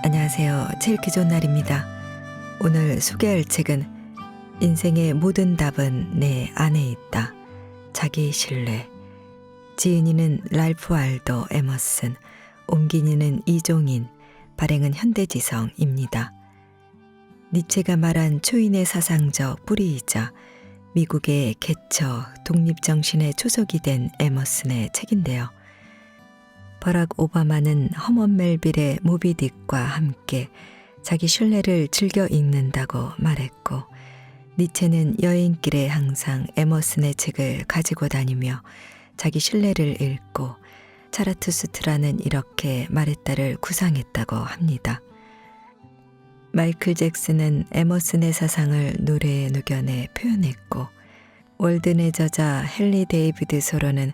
안녕하세요. 책 읽기 좋은 날입니다. 오늘 소개할 책은 인생의 모든 답은 내 안에 있다. 자기 신뢰. 지은이는 랄프 알도 에머슨, 옮긴이는 이종인, 발행은 현대지성입니다. 니체가 말한 초인의 사상적 뿌리이자 미국의 개처, 독립정신의 초석이 된 에머슨의 책인데요. 버락 오바마는 허먼 멜빌의 모비딕과 함께 자기 신뢰를 즐겨 읽는다고 말했고, 니체는 여행길에 항상 에머슨의 책을 가지고 다니며 자기 신뢰를 읽고 차라투스트라는 이렇게 말했다를 구상했다고 합니다. 마이클 잭슨은 에머슨의 사상을 노래에 녹여내 표현했고, 월든의 저자 헨리 데이비드 소로는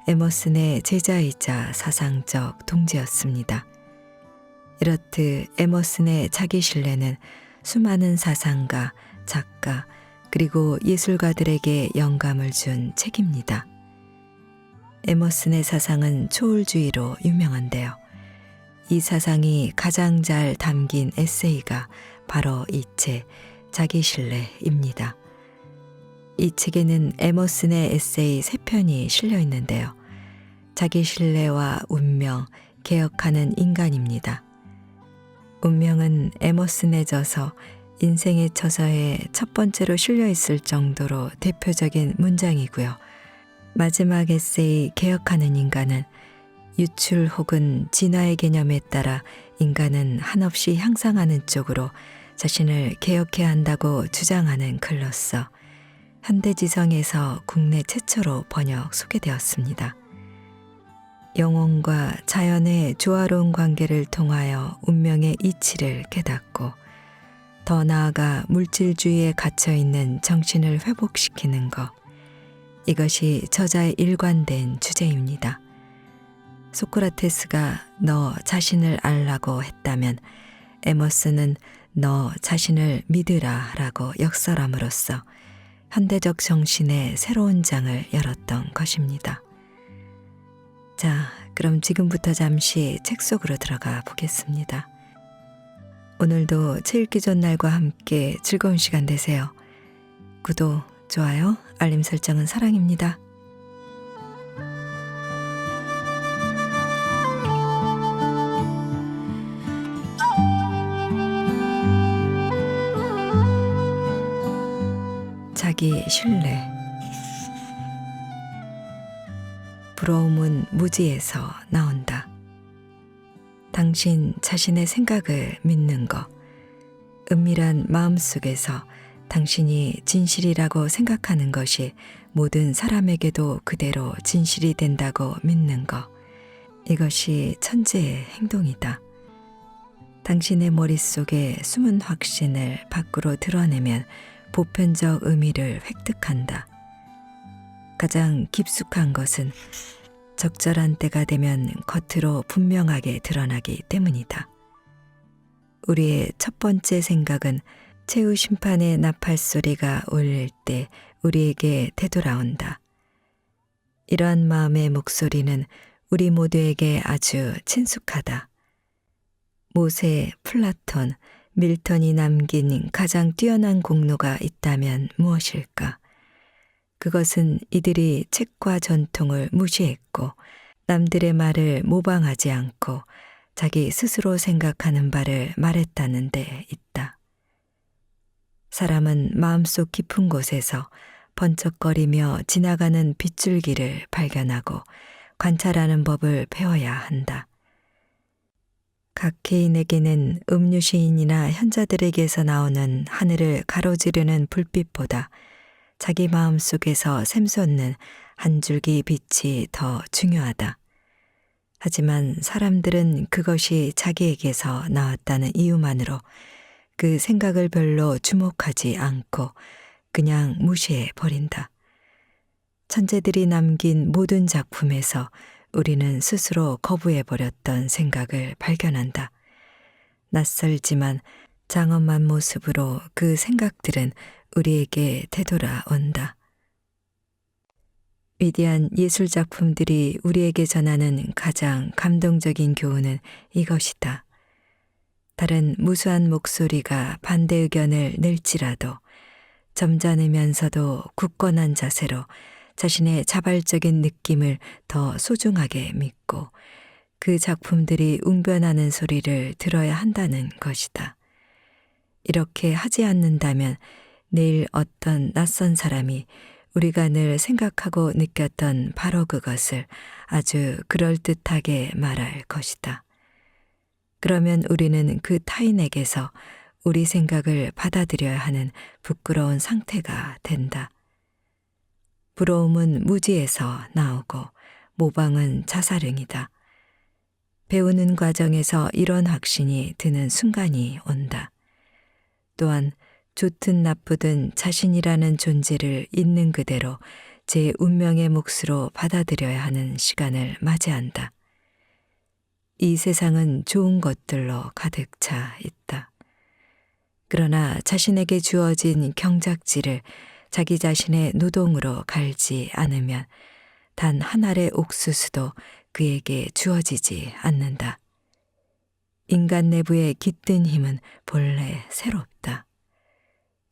에머슨의 제자이자 사상적 동지였습니다. 이렇듯 에머슨의 자기 신뢰는 수많은 사상가, 작가, 그리고 예술가들에게 영감을 준 책입니다. 에머슨의 사상은 초월주의로 유명한데요. 이 사상이 가장 잘 담긴 에세이가 바로 이 책, 자기 신뢰입니다. 이 책에는 에머슨의 에세이 3편이 실려 있는데요. 자기 신뢰와 운명, 개혁하는 인간입니다. 운명은 에머슨에 져서 인생의 처서에 첫 번째로 실려 있을 정도로 대표적인 문장이고요. 마지막 에세이 개혁하는 인간은 유출 혹은 진화의 개념에 따라 인간은 한없이 향상하는 쪽으로 자신을 개혁해야 한다고 주장하는 글로서 현대지성에서 국내 최초로 번역 소개되었습니다. 영혼과 자연의 조화로운 관계를 통하여 운명의 이치를 깨닫고 더 나아가 물질주의에 갇혀있는 정신을 회복시키는 것, 이것이 저자의 일관된 주제입니다. 소크라테스가 너 자신을 알라고 했다면 에머슨은 너 자신을 믿으라 라고 역설함으로써 현대적 정신의 새로운 장을 열었던 것입니다. 자, 그럼 지금부터 잠시 책 속으로 들어가 보겠습니다. 오늘도 책 읽기 좋은 날과 함께 즐거운 시간 되세요. 구독, 좋아요, 알림 설정은 사랑입니다. 자기 신뢰. 부러움은 무지에서 나온다. 당신 자신의 생각을 믿는 것, 은밀한 마음속에서 당신이 진실이라고 생각하는 것이 모든 사람에게도 그대로 진실이 된다고 믿는 것, 이것이 천재의 행동이다. 당신의 머릿속에 숨은 확신을 밖으로 드러내면 보편적 의미를 획득한다. 가장 깊숙한 것은 적절한 때가 되면 겉으로 분명하게 드러나기 때문이다. 우리의 첫 번째 생각은 최후 심판의 나팔 소리가 울릴 때 우리에게 되돌아온다. 이러한 마음의 목소리는 우리 모두에게 아주 친숙하다. 모세, 플라톤, 밀턴이 남긴 가장 뛰어난 공로가 있다면 무엇일까? 그것은 이들이 책과 전통을 무시했고 남들의 말을 모방하지 않고 자기 스스로 생각하는 바를 말했다는 데 있다. 사람은 마음속 깊은 곳에서 번쩍거리며 지나가는 빗줄기를 발견하고 관찰하는 법을 배워야 한다. 각 개인에게는 음유시인이나 현자들에게서 나오는 하늘을 가로지르는 불빛보다 자기 마음 속에서 샘솟는 한 줄기 빛이 더 중요하다. 하지만 사람들은 그것이 자기에게서 나왔다는 이유만으로 그 생각을 별로 주목하지 않고 그냥 무시해 버린다. 천재들이 남긴 모든 작품에서 우리는 스스로 거부해 버렸던 생각을 발견한다. 낯설지만 장엄한 모습으로 그 생각들은 우리에게 되돌아온다. 위대한 예술 작품들이 우리에게 전하는 가장 감동적인 교훈은 이것이다. 다른 무수한 목소리가 반대 의견을 낼지라도 점잖으면서도 굳건한 자세로 자신의 자발적인 느낌을 더 소중하게 믿고 그 작품들이 웅변하는 소리를 들어야 한다는 것이다. 이렇게 하지 않는다면 내일 어떤 낯선 사람이 우리가 늘 생각하고 느꼈던 바로 그것을 아주 그럴듯하게 말할 것이다. 그러면 우리는 그 타인에게서 우리 생각을 받아들여야 하는 부끄러운 상태가 된다. 부러움은 무지에서 나오고 모방은 자살행이다. 배우는 과정에서 이런 확신이 드는 순간이 온다. 또한 좋든 나쁘든 자신이라는 존재를 있는 그대로 제 운명의 몫으로 받아들여야 하는 시간을 맞이한다. 이 세상은 좋은 것들로 가득 차 있다. 그러나 자신에게 주어진 경작지를 자기 자신의 노동으로 갈지 않으면 단 한 알의 옥수수도 그에게 주어지지 않는다. 인간 내부의 깃든 힘은 본래 새롭다.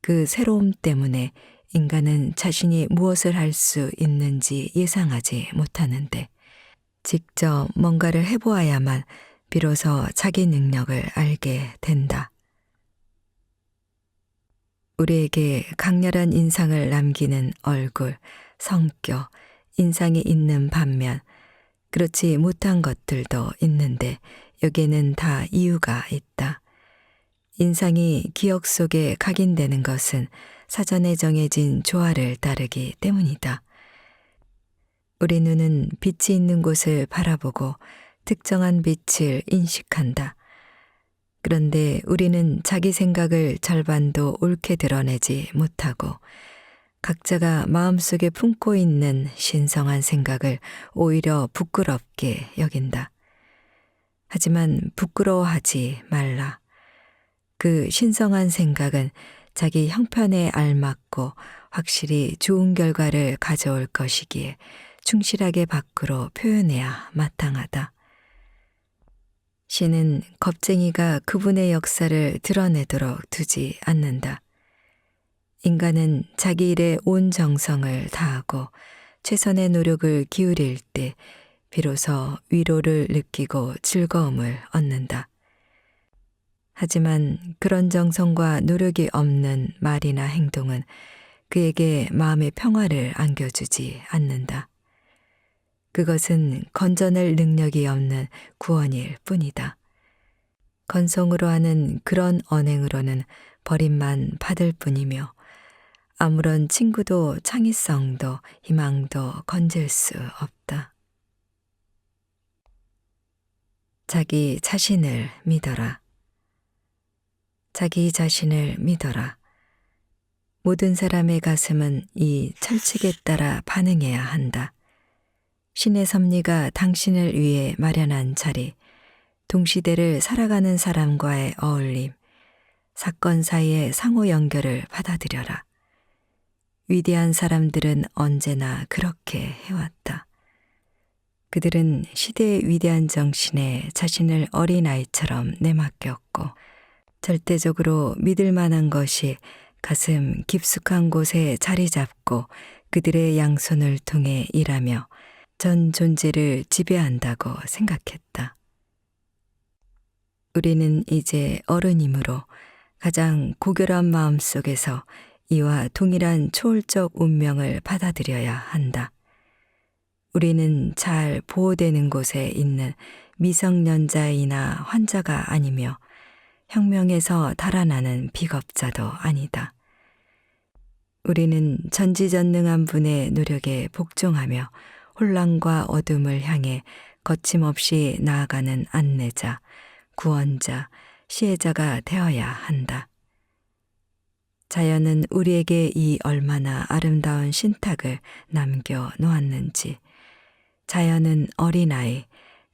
그 새로움 때문에 인간은 자신이 무엇을 할 수 있는지 예상하지 못하는데 직접 뭔가를 해보아야만 비로소 자기 능력을 알게 된다. 우리에게 강렬한 인상을 남기는 얼굴, 성격, 인상이 있는 반면 그렇지 못한 것들도 있는데 여기에는 다 이유가 있다. 인상이 기억 속에 각인되는 것은 사전에 정해진 조화를 따르기 때문이다. 우리 눈은 빛이 있는 곳을 바라보고 특정한 빛을 인식한다. 그런데 우리는 자기 생각을 절반도 옳게 드러내지 못하고 각자가 마음속에 품고 있는 신성한 생각을 오히려 부끄럽게 여긴다. 하지만 부끄러워하지 말라. 그 신성한 생각은 자기 형편에 알맞고 확실히 좋은 결과를 가져올 것이기에 충실하게 밖으로 표현해야 마땅하다. 신은 겁쟁이가 그분의 역사를 드러내도록 두지 않는다. 인간은 자기 일에 온 정성을 다하고 최선의 노력을 기울일 때 비로소 위로를 느끼고 즐거움을 얻는다. 하지만 그런 정성과 노력이 없는 말이나 행동은 그에게 마음의 평화를 안겨주지 않는다. 그것은 건져낼 능력이 없는 구원일 뿐이다. 건성으로 하는 그런 언행으로는 버림만 받을 뿐이며 아무런 친구도 창의성도 희망도 건질 수 없다. 자기 자신을 믿어라. 자기 자신을 믿어라. 모든 사람의 가슴은 이 철칙에 따라 반응해야 한다. 신의 섭리가 당신을 위해 마련한 자리, 동시대를 살아가는 사람과의 어울림, 사건 사이의 상호 연결을 받아들여라. 위대한 사람들은 언제나 그렇게 해왔다. 그들은 시대의 위대한 정신에 자신을 어린아이처럼 내맡겼고 절대적으로 믿을 만한 것이 가슴 깊숙한 곳에 자리 잡고 그들의 양손을 통해 일하며 전 존재를 지배한다고 생각했다. 우리는 이제 어른이므로 가장 고결한 마음 속에서 이와 동일한 초월적 운명을 받아들여야 한다. 우리는 잘 보호되는 곳에 있는 미성년자이나 환자가 아니며 혁명에서 달아나는 비겁자도 아니다. 우리는 전지전능한 분의 노력에 복종하며 혼란과 어둠을 향해 거침없이 나아가는 안내자, 구원자, 시혜자가 되어야 한다. 자연은 우리에게 이 얼마나 아름다운 신탁을 남겨 놓았는지, 자연은 어린아이,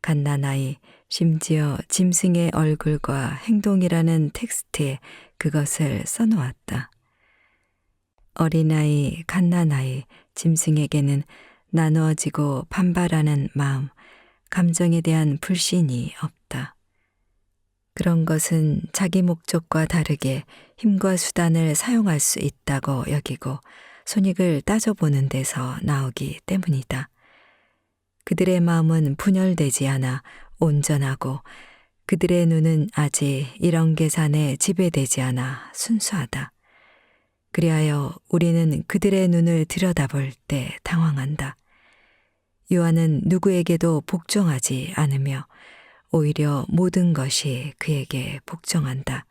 갓난아이, 심지어 짐승의 얼굴과 행동이라는 텍스트에 그것을 써놓았다. 어린아이, 갓난아이, 짐승에게는 나누어지고 반발하는 마음, 감정에 대한 불신이 없다. 그런 것은 자기 목적과 다르게 힘과 수단을 사용할 수 있다고 여기고 손익을 따져보는 데서 나오기 때문이다. 그들의 마음은 분열되지 않아 온전하고 그들의 눈은 아직 이런 계산에 지배되지 않아 순수하다. 그리하여 우리는 그들의 눈을 들여다볼 때 당황한다. 요한은 누구에게도 복종하지 않으며 오히려 모든 것이 그에게 복종한다.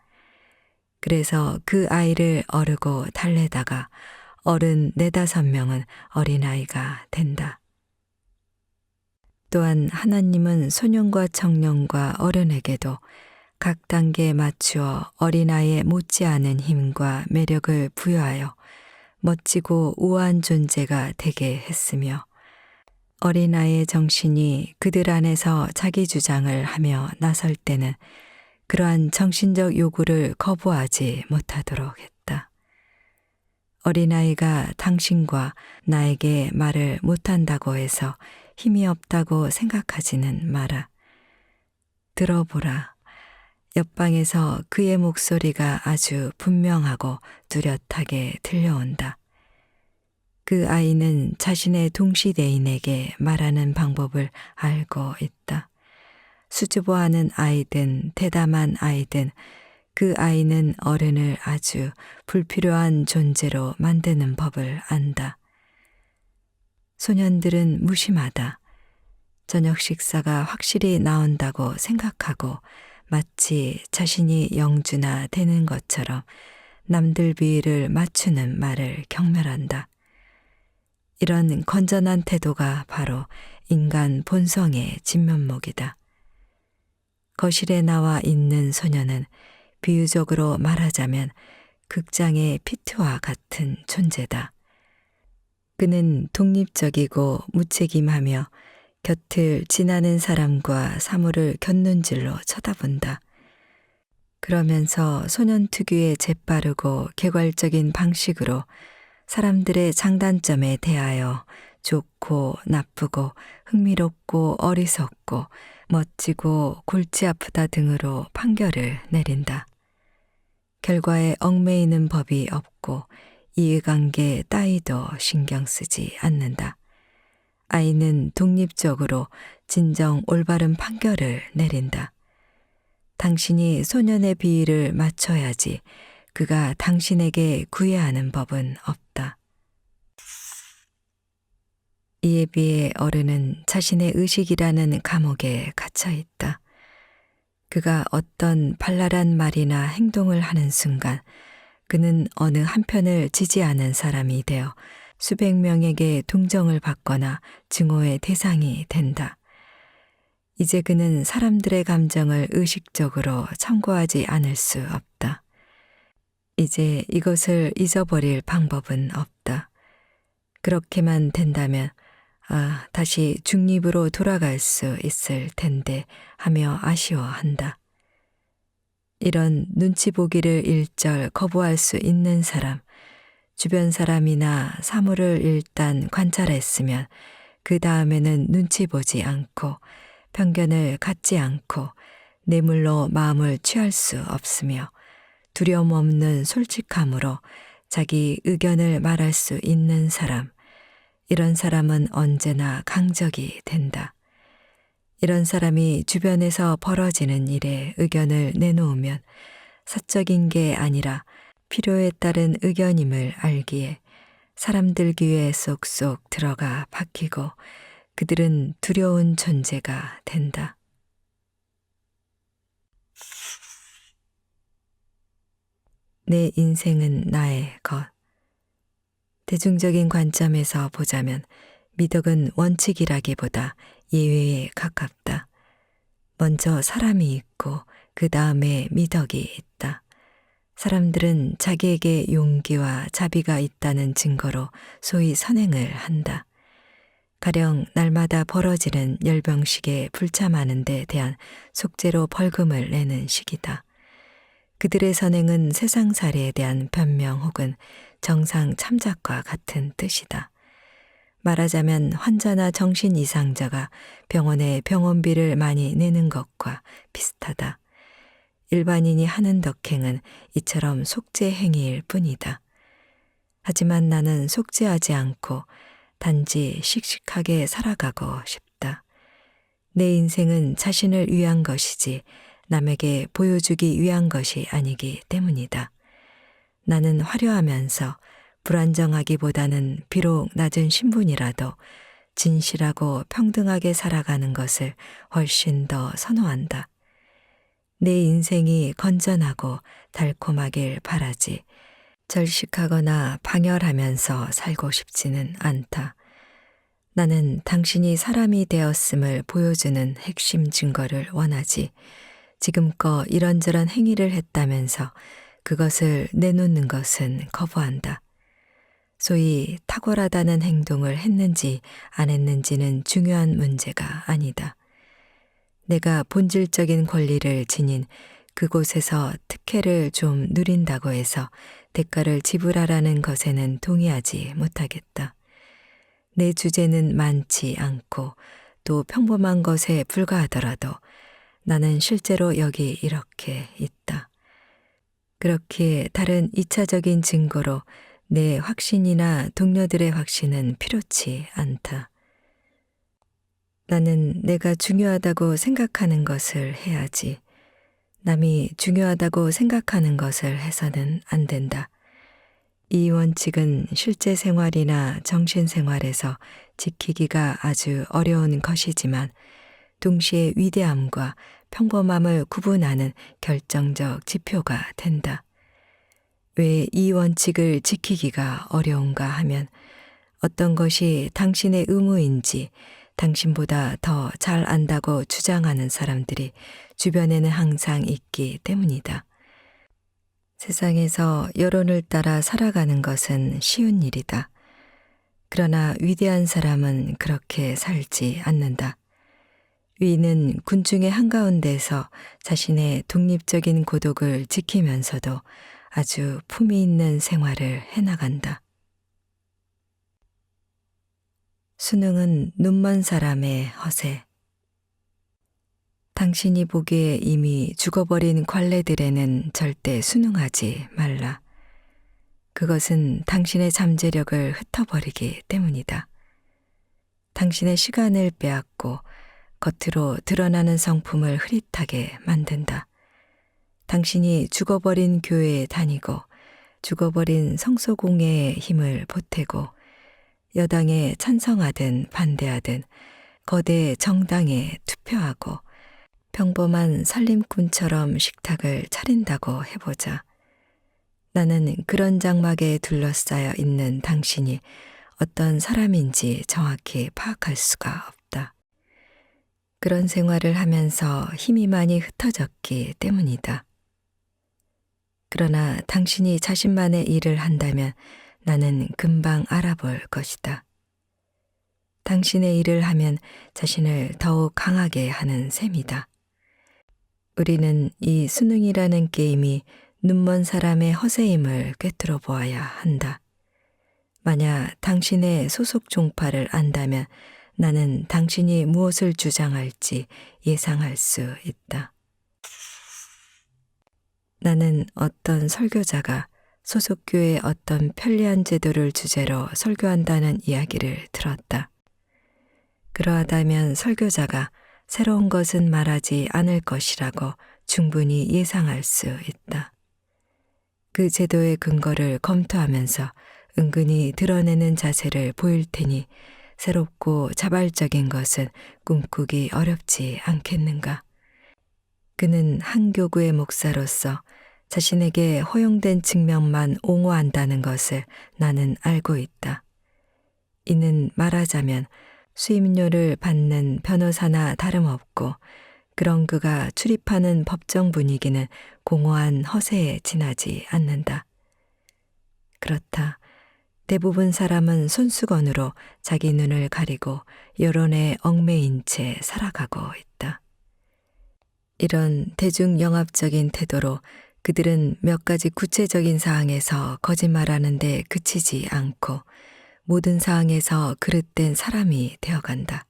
그래서 그 아이를 어르고 달래다가 어른 4-5명은 어린아이가 된다. 또한 하나님은 소년과 청년과 어른에게도 각 단계에 맞추어 어린아이에 못지않은 힘과 매력을 부여하여 멋지고 우아한 존재가 되게 했으며 어린아이의 정신이 그들 안에서 자기 주장을 하며 나설 때는 그러한 정신적 요구를 거부하지 못하도록 했다. 어린아이가 당신과 나에게 말을 못한다고 해서 힘이 없다고 생각하지는 마라. 들어보라. 옆방에서 그의 목소리가 아주 분명하고 뚜렷하게 들려온다. 그 아이는 자신의 동시대인에게 말하는 방법을 알고 있다. 수줍어하는 아이든 대담한 아이든 그 아이는 어른을 아주 불필요한 존재로 만드는 법을 안다. 소년들은 무심하다. 저녁 식사가 확실히 나온다고 생각하고 마치 자신이 영주나 되는 것처럼 남들 비위를 맞추는 말을 경멸한다. 이런 건전한 태도가 바로 인간 본성의 진면목이다. 거실에 나와 있는 소녀는 비유적으로 말하자면 극장의 피트와 같은 존재다. 그는 독립적이고 무책임하며 곁을 지나는 사람과 사물을 곁눈질로 쳐다본다. 그러면서 소년 특유의 재빠르고 개괄적인 방식으로 사람들의 장단점에 대하여 좋고 나쁘고 흥미롭고 어리석고 멋지고 골치 아프다 등으로 판결을 내린다. 결과에 얽매이는 법이 없고 이해관계 따위도 신경 쓰지 않는다. 아이는 독립적으로 진정 올바른 판결을 내린다. 당신이 소년의 비위를 맞춰야지 그가 당신에게 구애하는 법은 없다. 이에 비해 어른은 자신의 의식이라는 감옥에 갇혀 있다. 그가 어떤 발랄한 말이나 행동을 하는 순간 그는 어느 한편을 지지하는 사람이 되어 수백 명에게 동정을 받거나 증오의 대상이 된다. 이제 그는 사람들의 감정을 의식적으로 참고하지 않을 수 없다. 이제 이것을 잊어버릴 방법은 없다. 그렇게만 된다면 다시 중립으로 돌아갈 수 있을 텐데 하며 아쉬워한다. 이런 눈치 보기를 일절 거부할 수 있는 사람, 주변 사람이나 사물을 일단 관찰했으면 그 다음에는 눈치 보지 않고 편견을 갖지 않고 뇌물로 마음을 취할 수 없으며 두려움 없는 솔직함으로 자기 의견을 말할 수 있는 사람, 이런 사람은 언제나 강적이 된다. 이런 사람이 주변에서 벌어지는 일에 의견을 내놓으면 사적인 게 아니라 필요에 따른 의견임을 알기에 사람들 귀에 쏙쏙 들어가 박히고 그들은 두려운 존재가 된다. 내 인생은 나의 것. 대중적인 관점에서 보자면 미덕은 원칙이라기보다 예외에 가깝다. 먼저 사람이 있고 그 다음에 미덕이 있다. 사람들은 자기에게 용기와 자비가 있다는 증거로 소위 선행을 한다. 가령 날마다 벌어지는 열병식에 불참하는 데 대한 속죄로 벌금을 내는 식이다. 그들의 선행은 세상살이에 대한 변명 혹은 정상 참작과 같은 뜻이다. 말하자면 환자나 정신 이상자가 병원에 병원비를 많이 내는 것과 비슷하다. 일반인이 하는 덕행은 이처럼 속죄 행위일 뿐이다. 하지만 나는 속죄하지 않고 단지 씩씩하게 살아가고 싶다. 내 인생은 자신을 위한 것이지 남에게 보여주기 위한 것이 아니기 때문이다. 나는 화려하면서 불안정하기보다는 비록 낮은 신분이라도 진실하고 평등하게 살아가는 것을 훨씬 더 선호한다. 내 인생이 건전하고 달콤하길 바라지 절식하거나 방열하면서 살고 싶지는 않다. 나는 당신이 사람이 되었음을 보여주는 핵심 증거를 원하지 지금껏 이런저런 행위를 했다면서 그것을 내놓는 것은 거부한다. 소위 탁월하다는 행동을 했는지 안 했는지는 중요한 문제가 아니다. 내가 본질적인 권리를 지닌 그곳에서 특혜를 좀 누린다고 해서 대가를 지불하라는 것에는 동의하지 못하겠다. 내 주제는 많지 않고 또 평범한 것에 불과하더라도 나는 실제로 여기 이렇게 있다. 그렇기에 다른 2차적인 증거로 내 확신이나 동료들의 확신은 필요치 않다. 나는 내가 중요하다고 생각하는 것을 해야지. 남이 중요하다고 생각하는 것을 해서는 안 된다. 이 원칙은 실제 생활이나 정신생활에서 지키기가 아주 어려운 것이지만 동시에 위대함과 평범함을 구분하는 결정적 지표가 된다. 왜 이 원칙을 지키기가 어려운가 하면 어떤 것이 당신의 의무인지 당신보다 더 잘 안다고 주장하는 사람들이 주변에는 항상 있기 때문이다. 세상에서 여론을 따라 살아가는 것은 쉬운 일이다. 그러나 위대한 사람은 그렇게 살지 않는다. 위는 군중의 한가운데서 자신의 독립적인 고독을 지키면서도 아주 품위 있는 생활을 해나간다. 수능은 눈먼 사람의 허세. 당신이 보기에 이미 죽어버린 관례들에는 절대 순응하지 말라. 그것은 당신의 잠재력을 흩어버리기 때문이다. 당신의 시간을 빼앗고 겉으로 드러나는 성품을 흐릿하게 만든다. 당신이 죽어버린 교회에 다니고 죽어버린 성소공예에 힘을 보태고 여당에 찬성하든 반대하든 거대 정당에 투표하고 평범한 살림꾼처럼 식탁을 차린다고 해보자. 나는 그런 장막에 둘러싸여 있는 당신이 어떤 사람인지 정확히 파악할 수가 없다. 그런 생활을 하면서 힘이 많이 흩어졌기 때문이다. 그러나 당신이 자신만의 일을 한다면 나는 금방 알아볼 것이다. 당신의 일을 하면 자신을 더욱 강하게 하는 셈이다. 우리는 이 수능이라는 게임이 눈먼 사람의 허세임을 꿰뚫어 보아야 한다. 만약 당신의 소속 종파를 안다면 나는 당신이 무엇을 주장할지 예상할 수 있다. 나는 어떤 설교자가 소속 교회의 어떤 편리한 제도를 주제로 설교한다는 이야기를 들었다. 그러하다면 설교자가 새로운 것은 말하지 않을 것이라고 충분히 예상할 수 있다. 그 제도의 근거를 검토하면서 은근히 드러내는 자세를 보일 테니 새롭고 자발적인 것은 꿈꾸기 어렵지 않겠는가. 그는 한 교구의 목사로서 자신에게 허용된 측면만 옹호한다는 것을 나는 알고 있다. 이는 말하자면 수임료를 받는 변호사나 다름없고 그런 그가 출입하는 법정 분위기는 공허한 허세에 지나지 않는다. 그렇다. 대부분 사람은 손수건으로 자기 눈을 가리고 여론에 얽매인 채 살아가고 있다. 이런 대중영합적인 태도로 그들은 몇 가지 구체적인 사항에서 거짓말하는 데 그치지 않고 모든 사항에서 그릇된 사람이 되어간다.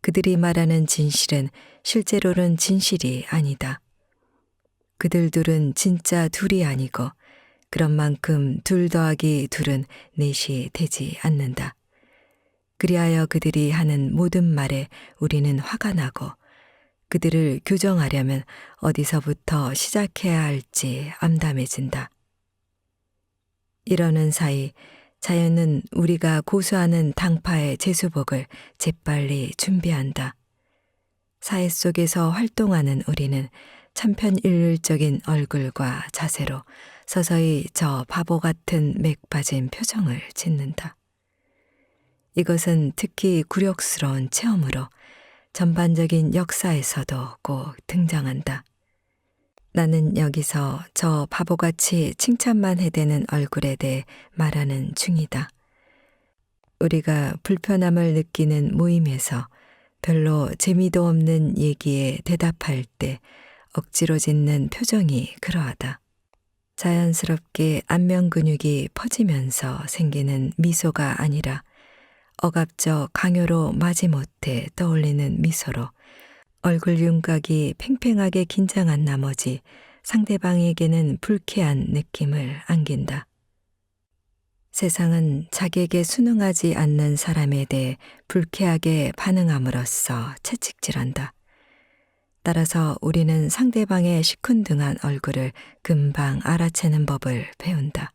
그들이 말하는 진실은 실제로는 진실이 아니다. 그들 둘은 진짜 둘이 아니고 그런 만큼 2 더하기 2은 4이 되지 않는다. 그리하여 그들이 하는 모든 말에 우리는 화가 나고 그들을 교정하려면 어디서부터 시작해야 할지 암담해진다. 이러는 사이 자연은 우리가 고수하는 당파의 제수복을 재빨리 준비한다. 사회 속에서 활동하는 우리는 천편일률적인 얼굴과 자세로 서서히 저 바보 같은 맥 빠진 표정을 짓는다. 이것은 특히 굴욕스러운 체험으로 전반적인 역사에서도 꼭 등장한다. 나는 여기서 저 바보같이 칭찬만 해대는 얼굴에 대해 말하는 중이다. 우리가 불편함을 느끼는 모임에서 별로 재미도 없는 얘기에 대답할 때 억지로 짓는 표정이 그러하다. 자연스럽게 안면 근육이 퍼지면서 생기는 미소가 아니라 억압적 강요로 마지못해 떠올리는 미소로 얼굴 윤곽이 팽팽하게 긴장한 나머지 상대방에게는 불쾌한 느낌을 안긴다. 세상은 자기에게 순응하지 않는 사람에 대해 불쾌하게 반응함으로써 채찍질한다. 따라서 우리는 상대방의 시큰둥한 얼굴을 금방 알아채는 법을 배운다.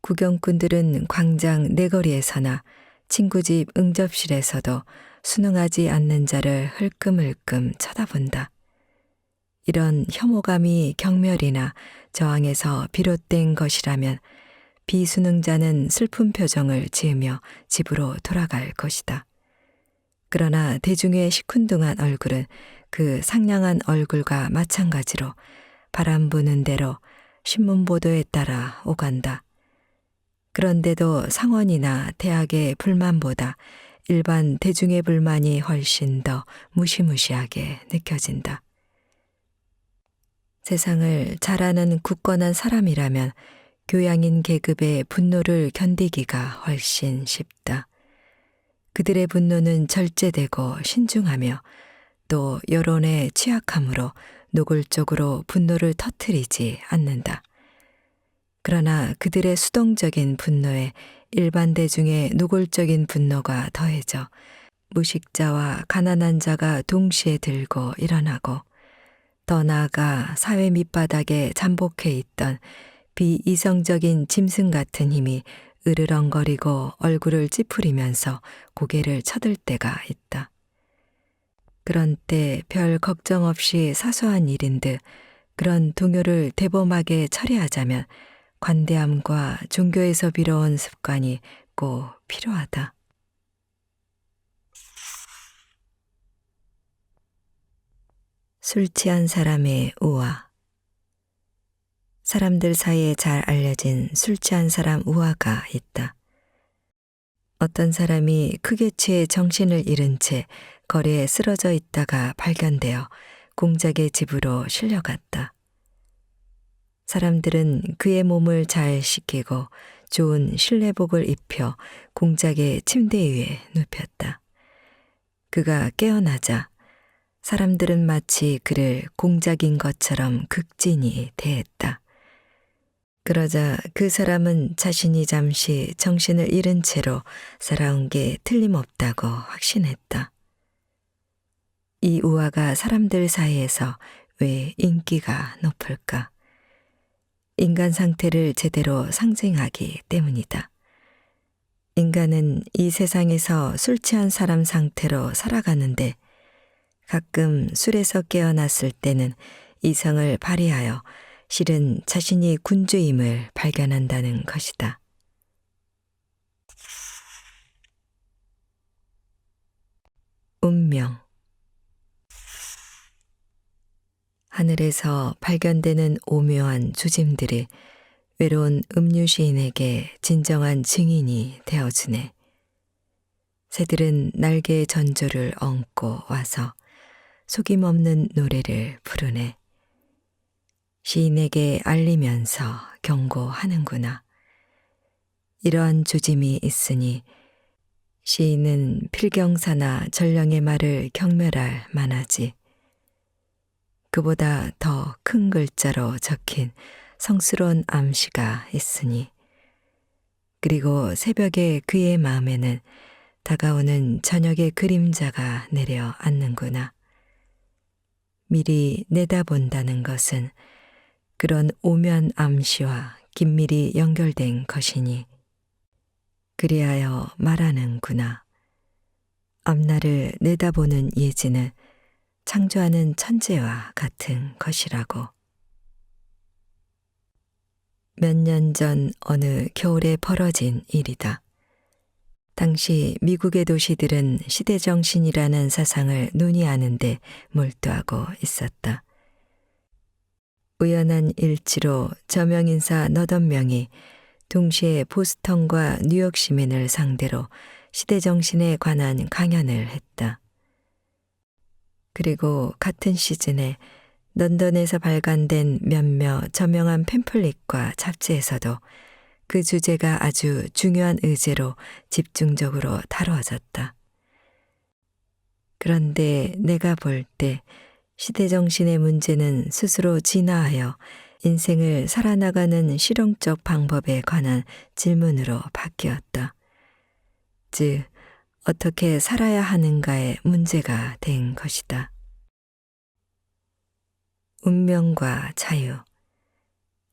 구경꾼들은 광장 내거리에서나 친구 집 응접실에서도 순응하지 않는 자를 흘끔흘끔 쳐다본다. 이런 혐오감이 경멸이나 저항에서 비롯된 것이라면 비순응자는 슬픈 표정을 지으며 집으로 돌아갈 것이다. 그러나 대중의 시큰둥한 얼굴은 그 상냥한 얼굴과 마찬가지로 바람 부는 대로 신문 보도에 따라 오간다. 그런데도 상원이나 대학의 불만보다 일반 대중의 불만이 훨씬 더 무시무시하게 느껴진다. 세상을 잘 아는 굳건한 사람이라면 교양인 계급의 분노를 견디기가 훨씬 쉽다. 그들의 분노는 절제되고 신중하며 또 여론에 취약함으로 노골적으로 분노를 터뜨리지 않는다. 그러나 그들의 수동적인 분노에 일반 대중의 노골적인 분노가 더해져 무식자와 가난한 자가 동시에 들고 일어나고 더 나아가 사회 밑바닥에 잠복해 있던 비이성적인 짐승 같은 힘이 으르렁거리고 얼굴을 찌푸리면서 고개를 쳐들 때가 있다. 그런 때 별 걱정 없이 사소한 일인 듯 그런 동요를 대범하게 처리하자면 관대함과 종교에서 빌어온 습관이 꼭 필요하다. 술 취한 사람의 우화. 사람들 사이에 잘 알려진 술 취한 사람 우화가 있다. 어떤 사람이 크게 취해 정신을 잃은 채 거리에 쓰러져 있다가 발견되어 공작의 집으로 실려갔다. 사람들은 그의 몸을 잘 씻기고 좋은 실내복을 입혀 공작의 침대 위에 눕혔다. 그가 깨어나자 사람들은 마치 그를 공작인 것처럼 극진히 대했다. 그러자 그 사람은 자신이 잠시 정신을 잃은 채로 살아온 게 틀림없다고 확신했다. 이 우화가 사람들 사이에서 왜 인기가 높을까? 인간 상태를 제대로 상징하기 때문이다. 인간은 이 세상에서 술 취한 사람 상태로 살아가는데 가끔 술에서 깨어났을 때는 이성을 발휘하여 실은 자신이 군주임을 발견한다는 것이다. 운명. 하늘에서 발견되는 오묘한 주짐들이 외로운 음유 시인에게 진정한 증인이 되어주네. 새들은 날개의 전조를 얹고 와서 속임없는 노래를 부르네. 시인에게 알리면서 경고하는구나. 이러한 조짐이 있으니 시인은 필경사나 전령의 말을 경멸할 만하지. 그보다 더 큰 글자로 적힌 성스러운 암시가 있으니, 그리고 새벽에 그의 마음에는 다가오는 저녁의 그림자가 내려 앉는구나. 미리 내다본다는 것은 그런 오면 암시와 긴밀히 연결된 것이니 그리하여 말하는구나. 앞날을 내다보는 예지는 창조하는 천재와 같은 것이라고. 몇 년 전 어느 겨울에 벌어진 일이다. 당시 미국의 도시들은 시대정신이라는 사상을 논의하는데 몰두하고 있었다. 우연한 일치로 저명인사 너덟 명이 동시에 보스턴과 뉴욕 시민을 상대로 시대정신에 관한 강연을 했다. 그리고 같은 시즌에 런던에서 발간된 몇몇 저명한 팸플릿과 잡지에서도 그 주제가 아주 중요한 의제로 집중적으로 다루어졌다. 그런데 내가 볼 때 시대정신의 문제는 스스로 진화하여 인생을 살아나가는 실용적 방법에 관한 질문으로 바뀌었다. 즉, 어떻게 살아야 하는가의 문제가 된 것이다. 운명과 자유,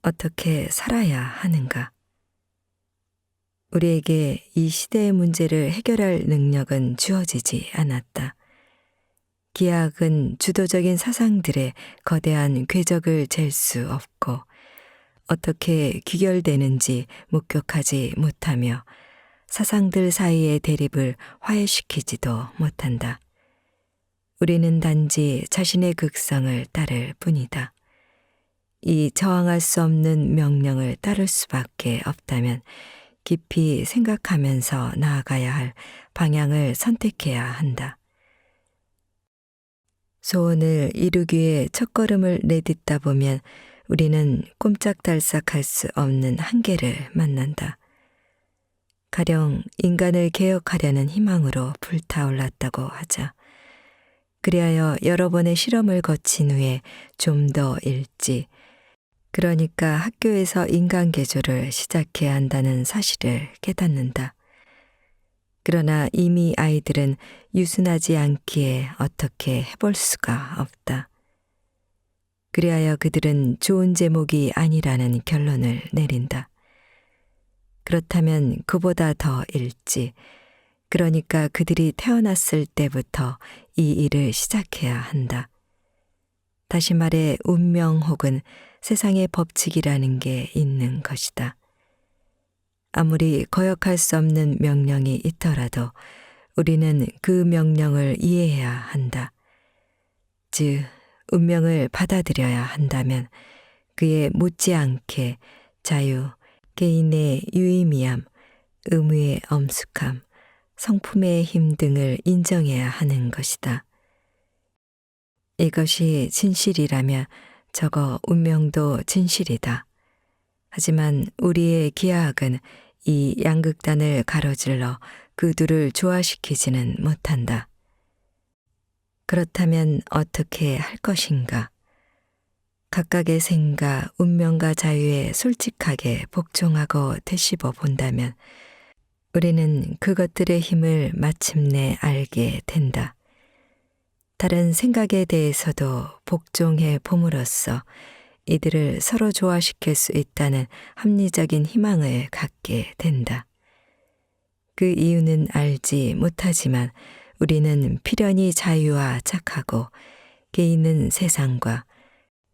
어떻게 살아야 하는가? 우리에게 이 시대의 문제를 해결할 능력은 주어지지 않았다. 기하학은 주도적인 사상들의 거대한 궤적을 잴 수 없고 어떻게 귀결되는지 목격하지 못하며 사상들 사이의 대립을 화해시키지도 못한다. 우리는 단지 자신의 극성을 따를 뿐이다. 이 저항할 수 없는 명령을 따를 수밖에 없다면 깊이 생각하면서 나아가야 할 방향을 선택해야 한다. 소원을 이루기 위해 첫걸음을 내딛다 보면 우리는 꼼짝달싹할 수 없는 한계를 만난다. 가령 인간을 개혁하려는 희망으로 불타올랐다고 하자. 그리하여 여러 번의 실험을 거친 후에 좀 더 일찍, 그러니까 학교에서 인간개조를 시작해야 한다는 사실을 깨닫는다. 그러나 이미 아이들은 유순하지 않기에 어떻게 해볼 수가 없다. 그리하여 그들은 좋은 제목이 아니라는 결론을 내린다. 그렇다면 그보다 더 일찍, 그러니까 그들이 태어났을 때부터 이 일을 시작해야 한다. 다시 말해 운명 혹은 세상의 법칙이라는 게 있는 것이다. 아무리 거역할 수 없는 명령이 있더라도 우리는 그 명령을 이해해야 한다. 즉, 운명을 받아들여야 한다면 그에 못지않게 자유, 개인의 유의미함, 의무의 엄숙함, 성품의 힘 등을 인정해야 하는 것이다. 이것이 진실이라면 적어 운명도 진실이다. 하지만 우리의 기하학은 이 양극단을 가로질러 그 둘을 조화시키지는 못한다. 그렇다면 어떻게 할 것인가? 각각의 생각, 운명과 자유에 솔직하게 복종하고 되씹어 본다면 우리는 그것들의 힘을 마침내 알게 된다. 다른 생각에 대해서도 복종해 봄으로써 이들을 서로 조화시킬 수 있다는 합리적인 희망을 갖게 된다. 그 이유는 알지 못하지만 우리는 필연히 자유와 착하고 개인은 세상과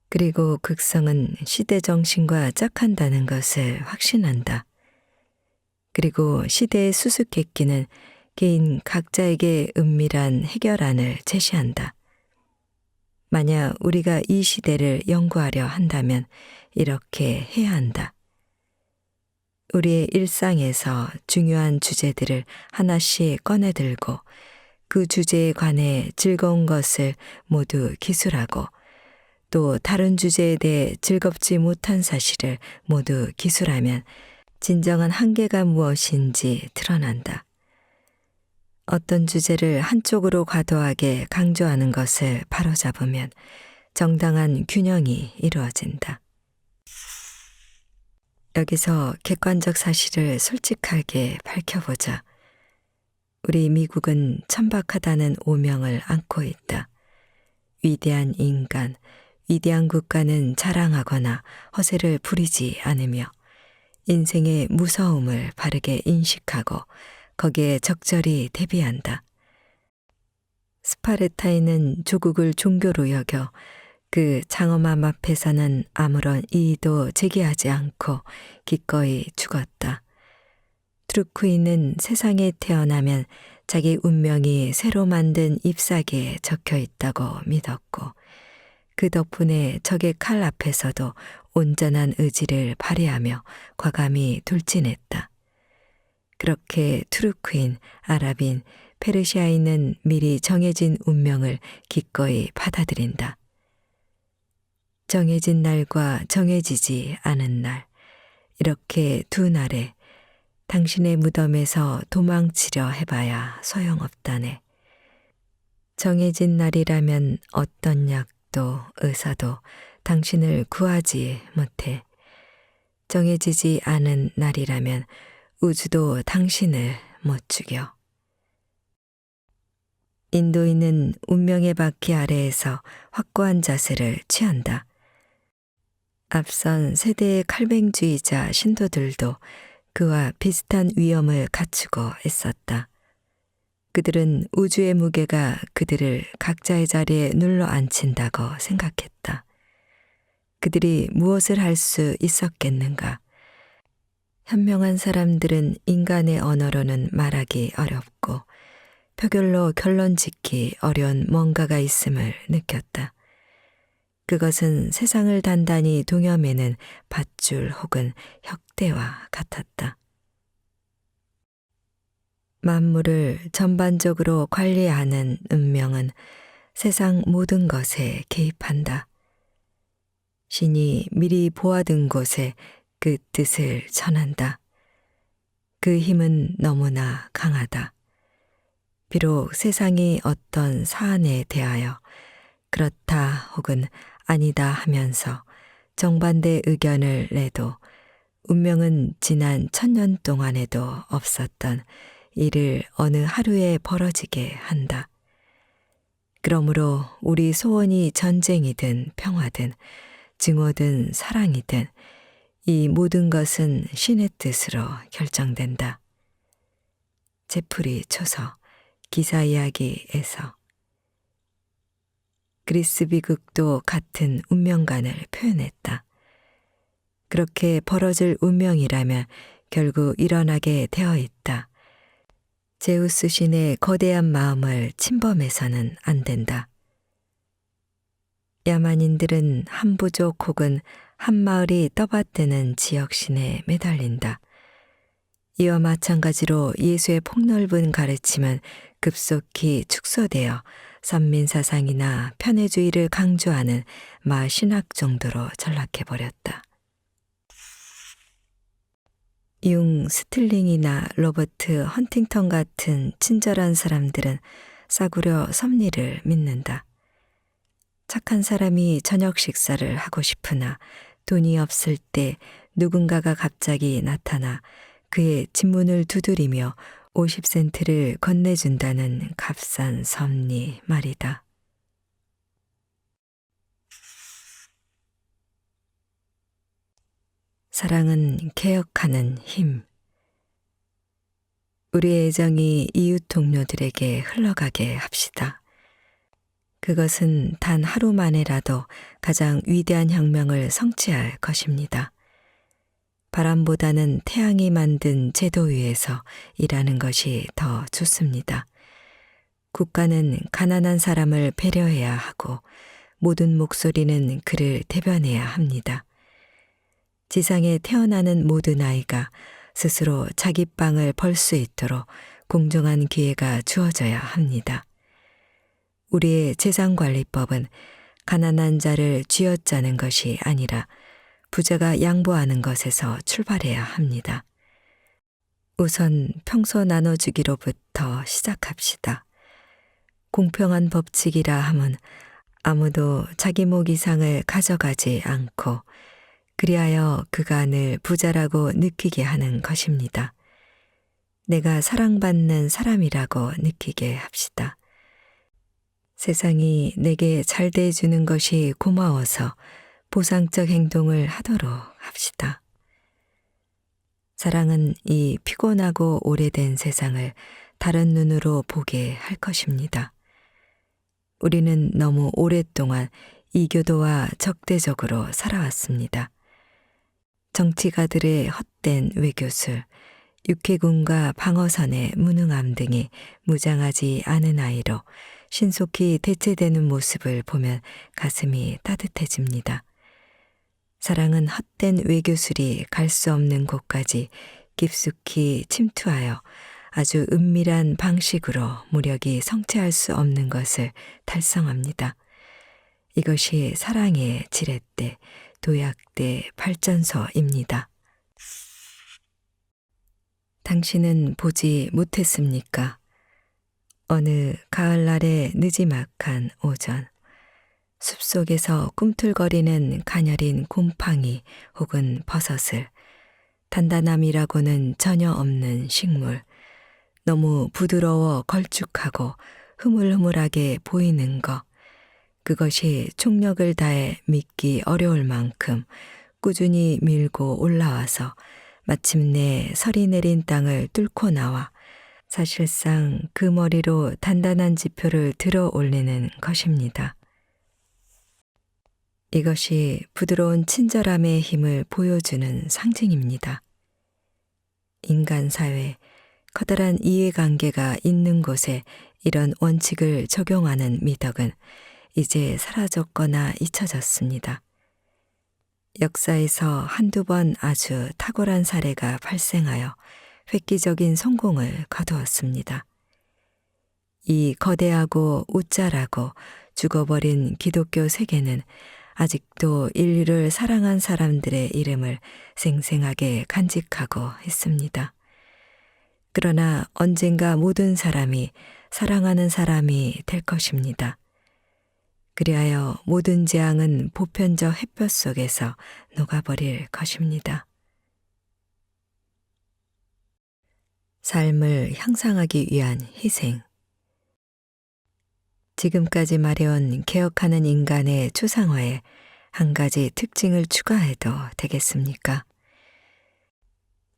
그리고 극성은 시대정신과 짝한다는 것을 확신한다. 그리고 시대의 수수께끼는 개인 각자에게 은밀한 해결안을 제시한다. 만약 우리가 이 시대를 연구하려 한다면 이렇게 해야 한다. 우리의 일상에서 중요한 주제들을 하나씩 꺼내들고 그 주제에 관해 즐거운 것을 모두 기술하고 또 다른 주제에 대해 즐겁지 못한 사실을 모두 기술하면 진정한 한계가 무엇인지 드러난다. 어떤 주제를 한쪽으로 과도하게 강조하는 것을 바로잡으면 정당한 균형이 이루어진다. 여기서 객관적 사실을 솔직하게 밝혀보자. 우리 미국은 천박하다는 오명을 안고 있다. 위대한 인간, 위대한 국가는 자랑하거나 허세를 부리지 않으며 인생의 무서움을 바르게 인식하고 거기에 적절히 대비한다. 스파르타인은 조국을 종교로 여겨 그 장엄함 앞에서는 아무런 이의도 제기하지 않고 기꺼이 죽었다. 트루크인은 세상에 태어나면 자기 운명이 새로 만든 잎사귀에 적혀 있다고 믿었고 그 덕분에 적의 칼 앞에서도 온전한 의지를 발휘하며 과감히 돌진했다. 그렇게 투르크인, 아랍인, 페르시아인은 미리 정해진 운명을 기꺼이 받아들인다. 정해진 날과 정해지지 않은 날, 이렇게 두 날에 당신의 무덤에서 도망치려 해봐야 소용없다네. 정해진 날이라면 어떤 약도 의사도 당신을 구하지 못해. 정해지지 않은 날이라면 우주도 당신을 못 죽여. 인도인은 운명의 바퀴 아래에서 확고한 자세를 취한다. 앞선 세대의 칼뱅주의자 신도들도 그와 비슷한 위엄을 갖추고 있었다. 그들은 우주의 무게가 그들을 각자의 자리에 눌러 앉힌다고 생각했다. 그들이 무엇을 할 수 있었겠는가? 현명한 사람들은 인간의 언어로는 말하기 어렵고 표결로 결론 짓기 어려운 뭔가가 있음을 느꼈다. 그것은 세상을 단단히 동여매는 밧줄 혹은 혁대와 같았다. 만물을 전반적으로 관리하는 운명은 세상 모든 것에 개입한다. 신이 미리 보아둔 곳에 그 뜻을 전한다. 그 힘은 너무나 강하다. 비록 세상이 어떤 사안에 대하여 그렇다 혹은 아니다 하면서 정반대 의견을 내도 운명은 지난 1000년 동안에도 없었던 일을 어느 하루에 벌어지게 한다. 그러므로 우리 소원이 전쟁이든 평화든 증오든 사랑이든 이 모든 것은 신의 뜻으로 결정된다. 제프리 초서 기사 이야기에서 그리스 비극도 같은 운명관을 표현했다. 그렇게 벌어질 운명이라면 결국 일어나게 되어 있다. 제우스 신의 거대한 마음을 침범해서는 안 된다. 야만인들은 한 부족 혹은 한 마을이 떠받드는 지역신에 매달린다. 이와 마찬가지로 예수의 폭넓은 가르침은 급속히 축소되어 선민사상이나 편애주의를 강조하는 마신학 정도로 전락해버렸다. 융 스틸링이나 로버트 헌팅턴 같은 친절한 사람들은 싸구려 섭리를 믿는다. 착한 사람이 저녁 식사를 하고 싶으나 돈이 없을 때 누군가가 갑자기 나타나 그의 집문을 두드리며 50센트를 건네준다는 값싼 섭리 말이다. 사랑은 개혁하는 힘. 우리의 애정이 이웃 동료들에게 흘러가게 합시다. 그것은 단 하루 만에라도 가장 위대한 혁명을 성취할 것입니다. 바람보다는 태양이 만든 제도 위에서 일하는 것이 더 좋습니다. 국가는 가난한 사람을 배려해야 하고 모든 목소리는 그를 대변해야 합니다. 지상에 태어나는 모든 아이가 스스로 자기 빵을 벌 수 있도록 공정한 기회가 주어져야 합니다. 우리의 재산관리법은 가난한 자를 쥐어짜는 것이 아니라 부자가 양보하는 것에서 출발해야 합니다. 우선 평소 나눠주기로부터 시작합시다. 공평한 법칙이라 함은 아무도 자기 목 이상을 가져가지 않고 그리하여 그가 늘 부자라고 느끼게 하는 것입니다. 내가 사랑받는 사람이라고 느끼게 합시다. 세상이 내게 잘 대해주는 것이 고마워서 보상적 행동을 하도록 합시다. 사랑은 이 피곤하고 오래된 세상을 다른 눈으로 보게 할 것입니다. 우리는 너무 오랫동안 이교도와 적대적으로 살아왔습니다. 정치가들의 헛된 외교술, 육해군과 방어선의 무능함 등이 무장하지 않은 아이로 신속히 대체되는 모습을 보면 가슴이 따뜻해집니다. 사랑은 헛된 외교술이 갈 수 없는 곳까지 깊숙이 침투하여 아주 은밀한 방식으로 무력이 성취할 수 없는 것을 달성합니다. 이것이 사랑의 지렛대, 도약대, 발전소입니다. 당신은 보지 못했습니까? 어느 가을날의 느지막한 오전, 숲속에서 꿈틀거리는 가녀린 곰팡이 혹은 버섯을 단단함이라고는 전혀 없는 식물, 너무 부드러워 걸쭉하고 흐물흐물하게 보이는 것, 그것이 총력을 다해 믿기 어려울 만큼 꾸준히 밀고 올라와서 마침내 설이 내린 땅을 뚫고 나와 사실상 그 머리로 단단한 지표를 들어 올리는 것입니다. 이것이 부드러운 친절함의 힘을 보여주는 상징입니다. 인간 사회, 커다란 이해관계가 있는 곳에 이런 원칙을 적용하는 미덕은 이제 사라졌거나 잊혀졌습니다. 역사에서 한두 번 아주 탁월한 사례가 발생하여 획기적인 성공을 거두었습니다. 이 거대하고 웃자라고 죽어버린 기독교 세계는 아직도 인류를 사랑한 사람들의 이름을 생생하게 간직하고 있습니다. 그러나 언젠가 모든 사람이 사랑하는 사람이 될 것입니다. 그리하여 모든 재앙은 보편적 햇볕 속에서 녹아버릴 것입니다. 삶을 향상하기 위한 희생. 지금까지 말해온 개혁하는 인간의 추상화에 한 가지 특징을 추가해도 되겠습니까?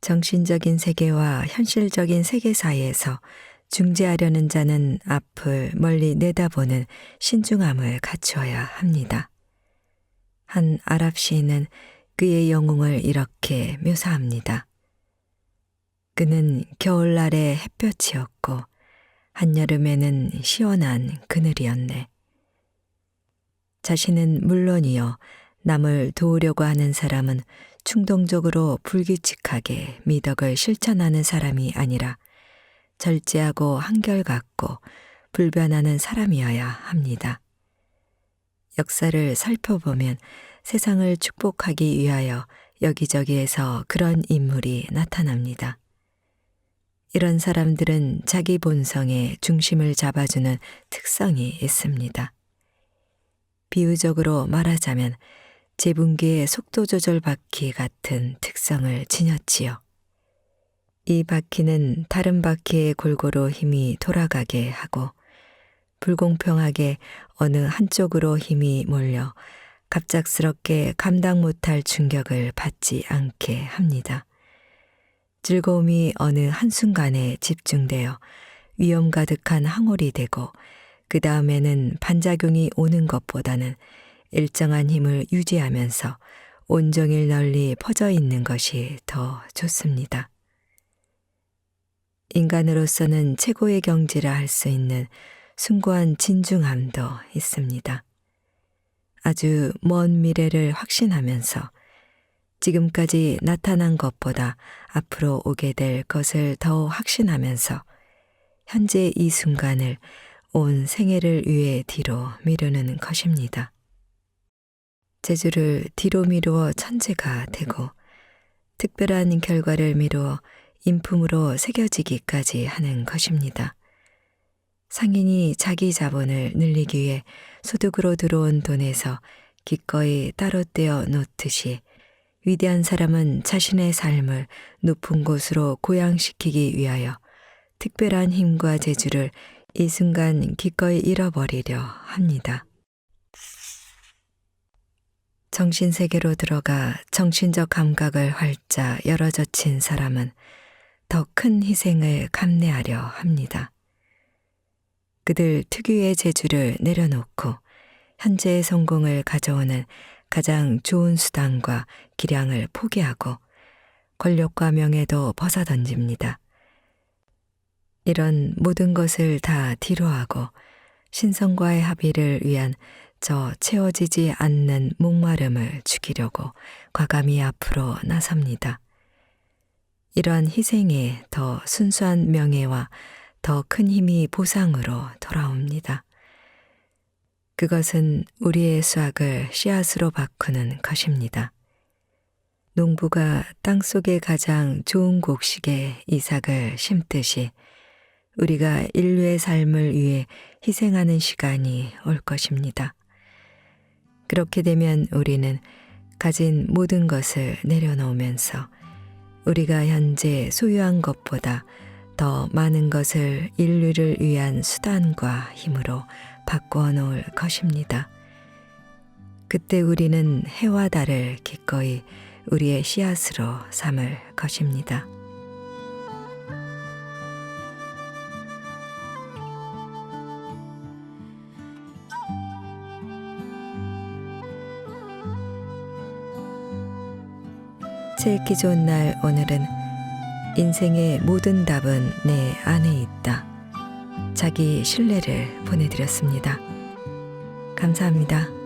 정신적인 세계와 현실적인 세계 사이에서 중재하려는 자는 앞을 멀리 내다보는 신중함을 갖추어야 합니다. 한 아랍 시인은 그의 영웅을 이렇게 묘사합니다. 그는 겨울날의 햇볕이었고 한여름에는 시원한 그늘이었네. 자신은 물론이요 남을 도우려고 하는 사람은 충동적으로 불규칙하게 미덕을 실천하는 사람이 아니라 절제하고 한결같고 불변하는 사람이어야 합니다. 역사를 살펴보면 세상을 축복하기 위하여 여기저기에서 그런 인물이 나타납니다. 이런 사람들은 자기 본성의 중심을 잡아주는 특성이 있습니다. 비유적으로 말하자면 제분기의 속도 조절 바퀴 같은 특성을 지녔지요. 이 바퀴는 다른 바퀴의 골고루 힘이 돌아가게 하고 불공평하게 어느 한쪽으로 힘이 몰려 갑작스럽게 감당 못할 충격을 받지 않게 합니다. 즐거움이 어느 한순간에 집중되어 위험 가득한 항홀이 되고 그 다음에는 반작용이 오는 것보다는 일정한 힘을 유지하면서 온종일 널리 퍼져 있는 것이 더 좋습니다. 인간으로서는 최고의 경지라 할 수 있는 숭고한 진중함도 있습니다. 아주 먼 미래를 확신하면서 지금까지 나타난 것보다 앞으로 오게 될 것을 더 확신하면서 현재 이 순간을 온 생애를 위해 뒤로 미루는 것입니다. 재주를 뒤로 미루어 천재가 되고 특별한 결과를 미루어 인품으로 새겨지기까지 하는 것입니다. 상인이 자기 자본을 늘리기 위해 소득으로 들어온 돈에서 기꺼이 따로 떼어 놓듯이 위대한 사람은 자신의 삶을 높은 곳으로 고양시키기 위하여 특별한 힘과 재주를 이 순간 기꺼이 잃어버리려 합니다. 정신세계로 들어가 정신적 감각을 활짝 열어젖힌 사람은 더 큰 희생을 감내하려 합니다. 그들 특유의 재주를 내려놓고 현재의 성공을 가져오는 가장 좋은 수단과 기량을 포기하고 권력과 명예도 벗어던집니다. 이런 모든 것을 다 뒤로하고 신성과의 합의를 위한 저 채워지지 않는 목마름을 죽이려고 과감히 앞으로 나섭니다. 이러한 희생에 더 순수한 명예와 더 큰 힘이 보상으로 돌아옵니다. 그것은 우리의 수확을 씨앗으로 바꾸는 것입니다. 농부가 땅속에 가장 좋은 곡식에 이삭을 심듯이 우리가 인류의 삶을 위해 희생하는 시간이 올 것입니다. 그렇게 되면 우리는 가진 모든 것을 내려놓으면서 우리가 현재 소유한 것보다 더 많은 것을 인류를 위한 수단과 힘으로 바꾸어 놓을 것입니다. 그때 우리는 해와 달을 기꺼이 우리의 씨앗으로 삼을 것입니다. 책 읽기 좋은 날 오늘은 인생의 모든 답은 내 안에 있다. 자기 신뢰를 보내드렸습니다. 감사합니다.